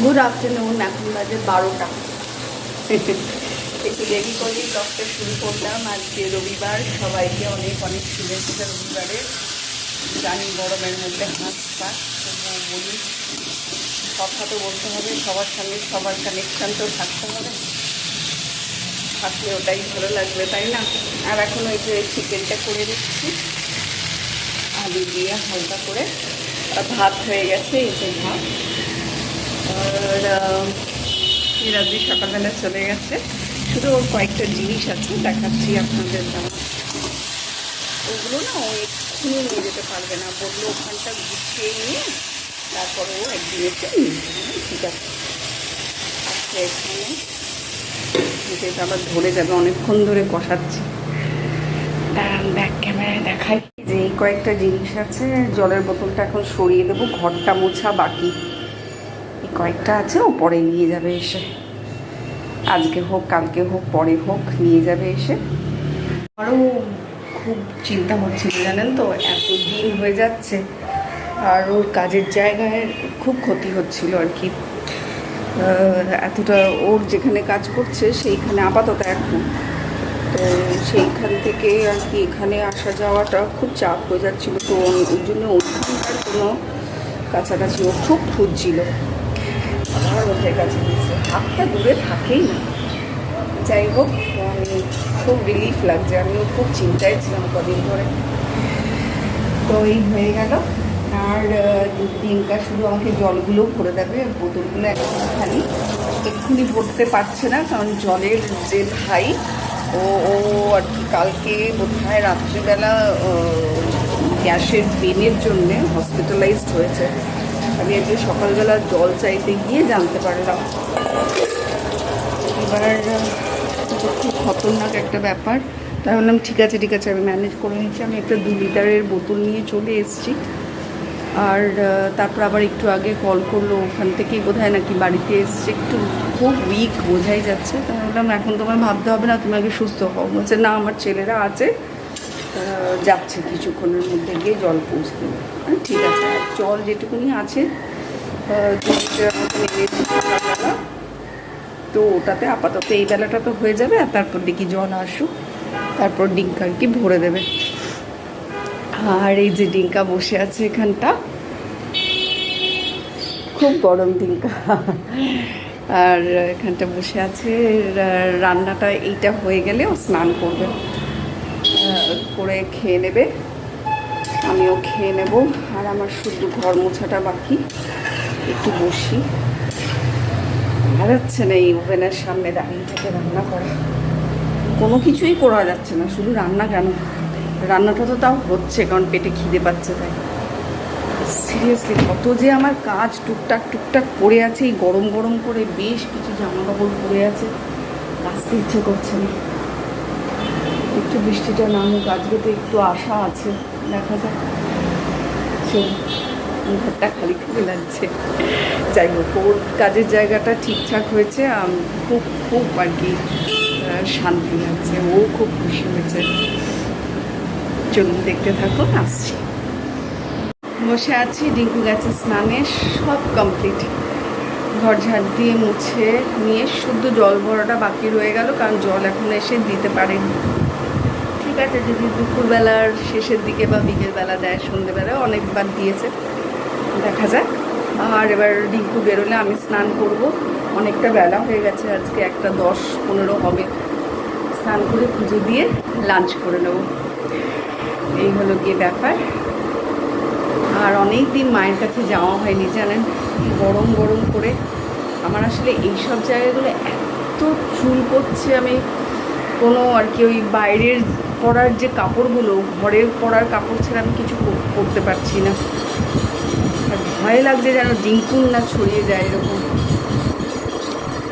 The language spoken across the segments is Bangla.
গুড আফটারনুন, এখন বাজে 12টা। একটু দেরি করেই ব্লগটা শুরু করলাম। আজকে রবিবার, সবাইকে অনেক অনেক শুভেচ্ছা রবিবারে। জানি গরমের মধ্যে হাঁস পাক, তবুও বলি কথা তো বলতে হবে, সবার সঙ্গে সবার কানেকশান তো থাকতে হবে, থাকলে ওটাই ভালো লাগবে, তাই না? আর এখন ওই যে চিকেনটা করে দিচ্ছি আলু দিয়ে হালকা করে। ভাত হয়ে গেছে, এই যে ভাত। আর রাত্রি সকালবেলা চলে গেছে, শুধু ওর কয়েকটা জিনিস আছে, দেখাচ্ছি আপনাদের। যেমন ওগুলো না ও এক্ষুনি নিয়ে যেতে পারবে না, বললো ওখানটা গুছিয়ে নিয়ে তারপরে ও একদিন এসে নিয়ে যাবে। ঠিক আছে, আচ্ছা এখানে যেটা আবার ধরে যাবে, অনেকক্ষণ ধরে কষাচ্ছি। দাঁড়ান ব্যাক ক্যামেরায় দেখাই। যে এই কয়েকটা জিনিস আছে, জলের বোতলটা এখন সরিয়ে দেবো, ঘরটা মোছা বাকি। এই কয়েকটা আছে, ও পরে নিয়ে যাবে এসে, আজকে হোক কালকে হোক পরে হোক নিয়ে যাবে এসে। আরও খুব চিন্তা হচ্ছিল জানেন তো, এত দিন হয়ে যাচ্ছে আর ওর কাজের জায়গায় খুব ক্ষতি হচ্ছিল আর কি। এতটা ওর যেখানে কাজ করছে সেইখানে আপাতত এখন, তো সেইখান থেকে আর কি এখানে আসা যাওয়াটা খুব চাপ হয়ে যাচ্ছিলো। তো ওই জন্য ওখানকার কোনো কাছাকাছি ও খুব খুঁজছিল, আমার ওদের কাছে গেছে, হাতটা দূরে থাকেই না। যাই হোক, আমি খুব রিলিফ লাগছে, আমিও খুব চিন্তায় ছিলাম কদিন ধরে। তো এই হয়ে গেল। আর দিনটা শুধু আমাকে জলগুলো ভরে দেবে, বোতলগুলো একটুখানি এক্ষুনি ভরতে পারছে না, কারণ জলের যে ভাই ও আর কি কালকে বোধহয় রাত্রিবেলা গ্যাসের পেনের জন্যে হসপিটালাইজড হয়েছে। আমি আজকে সকালবেলা জল চাইতে গিয়ে জানতে পারলাম। এবার খুব খতরনাক একটা ব্যাপার। তাই বললাম ঠিক আছে আমি ম্যানেজ করে নিচ্ছি। আমি একটা 2 লিটারের বোতল নিয়ে চলে এসেছি। আর তারপর আবার একটু আগে কল করলো, ওখান থেকেই বোধহয় নাকি বাড়িতে এসছে, একটু খুব উইক বোঝাই যাচ্ছে। তাই বললাম এখন তোমায় ভাবতে হবে না, তুমি আগে সুস্থ হও। বলছে না, আমার ছেলেরা আছে, যাচ্ছে কিছুক্ষণের মধ্যে গিয়ে জল পৌঁছে দেবে। ঠিক আছে, আর জল যেটুকুনি আছে 2 লিটারের মতো নিয়েছি সকালবেলা, তো ওটাতে আপাতত এই বেলাটা তো হয়ে যাবে। আর তারপর দেখি জল আসুক, তারপর ডিঙ্কা আর কি ভরে দেবে। আর এই যে ডিঙ্কা বসে আছে এখানটা, খুব গরম ডিঙ্কা, আর এখানটা বসে আছে। রান্নাটা এইটা হয়ে গেলে ও স্নান করবে, করে খেয়ে নেবে, আমিও খেয়ে নেব। আর আমার শুধু ঘর মোছাটা বাকি, একটু বসি। ভালো যাচ্ছে না এই ওভেনের সামনে দাঁড়িয়ে থেকে রান্না করা, কোনো কিছুই করা যাচ্ছে না, শুধু রান্না। কেন রান্নাটা তো তাও হচ্ছে, কারণ পেটে খিদে পাচ্ছে তাই। সিরিয়াসলি কত যে আমার কাজ টুকটাক পড়ে আছে, এই গরম করে বেশ কিছু জামা কাপড় পরে আছে, কাচতে ইচ্ছে করছে না। একটু বৃষ্টিটা নামুক, আজকে তো একটু আশা আছে, দেখা যাক। ঘরটা খালি লাগছে। যাই হোক, ওর কাজের জায়গাটা ঠিকঠাক হয়েছে, খুব আর কি শান্তি লাগছে, ও খুব খুশি হয়েছে। চলুন দেখতে থাকুন, আসছি। বসে আছি, ডিঙ্কু গেছে স্নানে, সব কমপ্লিট। ঘর ঝাড় দিয়ে মুছে নিয়ে শুধু জল ভরাটা বাকি রয়ে গেল, কারণ জল এখন এসে দিতে পারেনি। ঠিক আছে, যদি দুপুরবেলার শেষের দিকে বা বিকেলবেলা দেয়, সন্ধ্যেবেলা অনেকবার দিয়েছে, দেখা যাক। আর এবার ডিঙ্কু বেরোলে আমি স্নান করব, অনেকটা বেলা হয়ে গেছে, আজকে 1:10-15 হবে। স্নান করে পুজো দিয়ে লাঞ্চ করে নেব, এই হলো গিয়ে ব্যাপার। আর অনেক দিন মায়ের কাছে যাওয়া হয়নি জানেন, গরম করে। আমার আসলে এইসব জায়গাগুলো এত চুল করছে, আমি কোনো আর কি ওই বাইরের পরার যে কাপড়গুলো, ঘরের পরার কাপড় ছাড়া আমি কিছু করতে পারছি না। আর ভয় লাগছে যেন ডিঙ্কুন না ছড়িয়ে যায় এরকম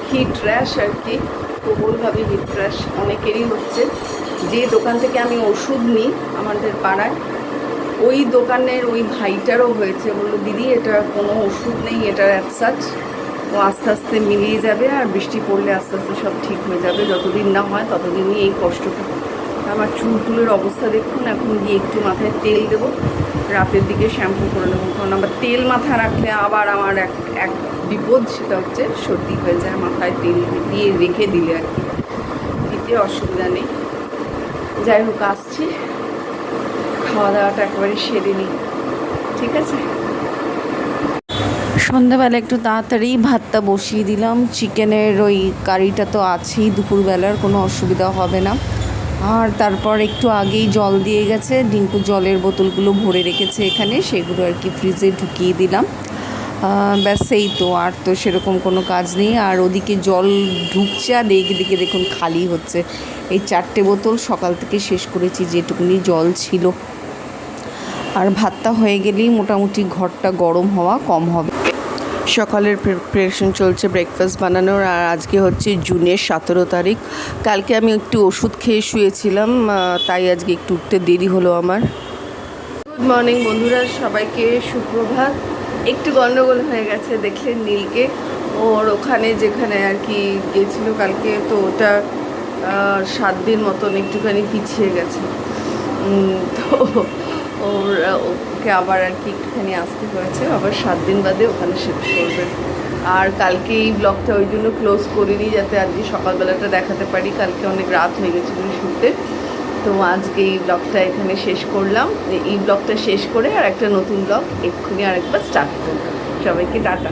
হিট র্যাশ আর কি, প্রবলভাবে হিট র্যাশ অনেকেরই হচ্ছে। যে দোকান থেকে আমি ওষুধ নিই আমাদের পাড়ায়, ওই দোকানের ওই ভাইটারও হয়েছে। বললো দিদি এটা কোনো ওষুধ নেই, এটা অ্যাডসাচ, ও আস্তে আস্তে মিলিয়ে যাবে, আর বৃষ্টি পড়লে আস্তে আস্তে সব ঠিক হয়ে যাবে, যতদিন না হয় ততদিনই এই কষ্টটা। আমার চুলের অবস্থা দেখুন, এখন গিয়ে একটু মাথায় তেল দেবো, রাতের দিকে শ্যাম্পু করে নেবো, কারণ আবার তেল মাথা রাখলে আবার আমার এক বিপদ সেটা হচ্ছে সর্দি হয়ে যায়, মাথায় তেল দিয়ে রেখে দিলে আর কি, খেতে অসুবিধা নেই। যাই হোক, আসছি, খাওয়া দাওয়াটা একেবারে সেরে নিই, ঠিক আছে। সন্ধ্যাবেলা একটু তাড়াতাড়ি ভাতটা বসিয়ে দিলাম, চিকেনের ওই কারিটা তো আছেই, দুপুরবেলার কোনো অসুবিধা হবে না। আর তারপর একটু আগেই জল দিয়ে গেছে, ডিঙ্কু জলের বোতলগুলো ভরে রেখেছে এখানে, সেগুলো আর কি ফ্রিজে ঢুকিয়ে দিলাম। ব্যাস এই তো, আর তো সেরকম কোনো কাজ নেই। আর ওদিকে জল ঢুকছে আর এইদিকে দেখুন খালি হচ্ছে। এই 4টে বোতল সকাল থেকে শেষ করেছি, যেটুকুনি জল ছিল। আর ভাতটা হয়ে গেলেই মোটামুটি ঘরটা গরম হওয়া কম হবে। সকালের প্রিপারেশন চলছে ব্রেকফাস্ট বানানোর। আর আজকে হচ্ছে জুনের 17 তারিখ। কালকে আমি একটু ওষুধ খেয়ে শুয়েছিলাম, তাই আজকে একটু উঠতে দেরি হলো আমার। গুড মর্নিং বন্ধুরা, সবাইকে সুপ্রভাত। একটু গন্ডগোল হয়ে গেছে, দেখলেন নীলকে, ওর ওখানে যেখানে আর কি গেছিলো কালকে, তো ওটা 7 দিন মতন একটুখানি পিছিয়ে গেছে। তো ওকে আবার আর কি একটুখানি আসতে হয়েছে, আবার 7 দিন বাদে ওখানে শিফট করবে। আর কালকে এই ব্লগটা ওই জন্য ক্লোজ করিনি, যাতে আজকে সকালবেলাটা দেখাতে পারি। কালকে অনেক রাত হয়ে গেছিলো শুতে, তো আজকে এই ব্লগটা এখানে শেষ করলাম। এই ব্লগটা শেষ করে আর একটা নতুন ব্লগ এক্ষুনি আরেকবার স্টার্ট করব। সবাইকে টাটা।